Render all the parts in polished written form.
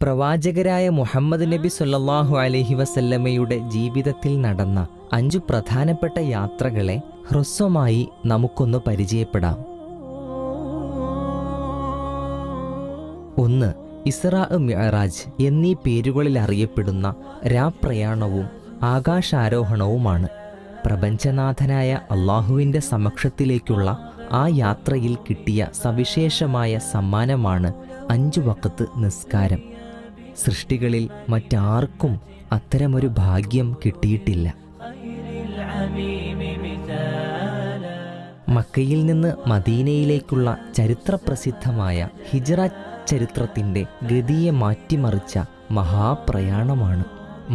പ്രവാചകരായ മുഹമ്മദ് നബി സല്ലല്ലാഹു അലൈഹി വസല്ലമയുടെ ജീവിതത്തിൽ നടന്ന 5 പ്രധാനപ്പെട്ട യാത്രകളെ ഹ്രസ്വമായി നമുക്കൊന്ന് പരിചയപ്പെടാം. 1. ഇസ്രാ മിഅ്റാജ് എന്നീ പേരുകളിൽ അറിയപ്പെടുന്ന രാപ്രയാണവും ആകാശാരോഹണവുമാണ്. പ്രപഞ്ചനാഥനായ അള്ളാഹുവിൻ്റെ സമക്ഷത്തിലേക്കുള്ള ആ യാത്രയിൽ കിട്ടിയ സവിശേഷമായ സമ്മാനമാണ് 5 വഖ്ത് നിസ്കാരം. സൃഷ്ടികളിൽ മറ്റാർക്കും അത്തരമൊരു ഭാഗ്യം കിട്ടിയിട്ടില്ല. മക്കയിൽ നിന്ന് മദീനയിലേക്കുള്ള ചരിത്രപ്രസിദ്ധമായ ഹിജ്റ ചരിത്രത്തിൻ്റെ ഗതിയെ മാറ്റിമറിച്ച മഹാപ്രയാണമാണ്.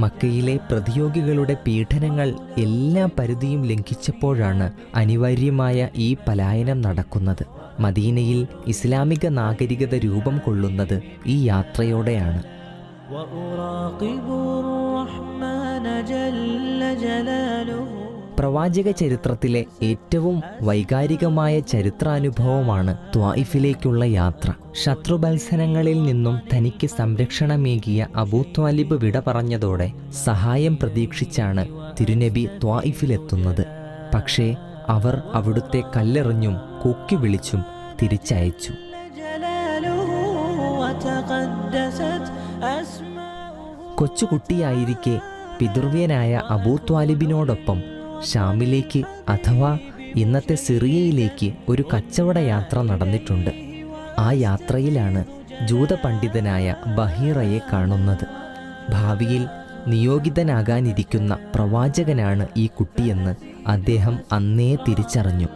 മക്കയിലെ പ്രതിയോഗികളുടെ പീഡനങ്ങൾ എല്ലാ പരിധിയും ലംഘിച്ചപ്പോഴാണ് അനിവാര്യമായ ഈ പലായനം നടക്കുന്നത്. മദീനയിൽ ഇസ്ലാമിക നാഗരികത രൂപം കൊള്ളുന്നത് ഈ യാത്രയോടെയാണ്. പ്രവാചക ചരിത്രത്തിലെ ഏറ്റവും വൈകാരികമായ ചരിത്രാനുഭവമാണ് ത്വായിഫിലേക്കുള്ള യാത്ര. ശത്രുബത്സനങ്ങളിൽ നിന്നും തനിക്ക് സംരക്ഷണമേകിയ അബൂത്വാലിബ് വിട പറഞ്ഞതോടെ സഹായം പ്രതീക്ഷിച്ചാണ് തിരുനബി ത്വായിഫിലെത്തുന്നത്. പക്ഷേ അവർ അവിടുത്തെ കല്ലെറിഞ്ഞും കൂക്കി വിളിച്ചും തിരിച്ചയച്ചു. കൊച്ചുകുട്ടിയായിരിക്കെ പിതൃവ്യനായ അബൂത്വാലിബിനോടൊപ്പം ഷാമിലേക്ക് അഥവാ ഇന്നത്തെ സിറിയയിലേക്ക് ഒരു കച്ചവട യാത്ര നടന്നിട്ടുണ്ട്. ആ യാത്രയിലാണ് ജൂത പണ്ഡിതനായ ബഹീറയെ കാണുന്നത്. ഭാവിയിൽ നിയോഗിതനാകാനിരിക്കുന്ന പ്രവാചകനാണ് ഈ കുട്ടിയെന്ന് അദ്ദേഹം അന്നേ തിരിച്ചറിഞ്ഞു.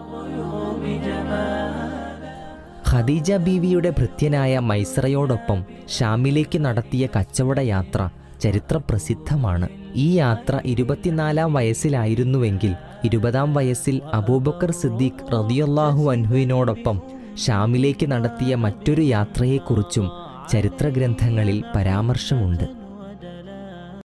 ഖദീജ ബീവിയുടെ ഭൃത്യനായ മൈസറയോടൊപ്പം ഷാമിലേക്ക് നടത്തിയ കച്ചവട യാത്ര ചരിത്രപ്രസിദ്ധമാണ്. ഈ യാത്ര 24-ാം വയസ്സിലായിരുന്നുവെങ്കിൽ 20-ാം വയസ്സിൽ അബൂബക്കർ സിദ്ദീഖ് റളിയല്ലാഹു അൻഹുവിനോടൊപ്പം ഷാമിലേക്ക് നടത്തിയ മറ്റൊരു യാത്രയെക്കുറിച്ചും ചരിത്രഗ്രന്ഥങ്ങളിൽ പരാമർശമുണ്ട്.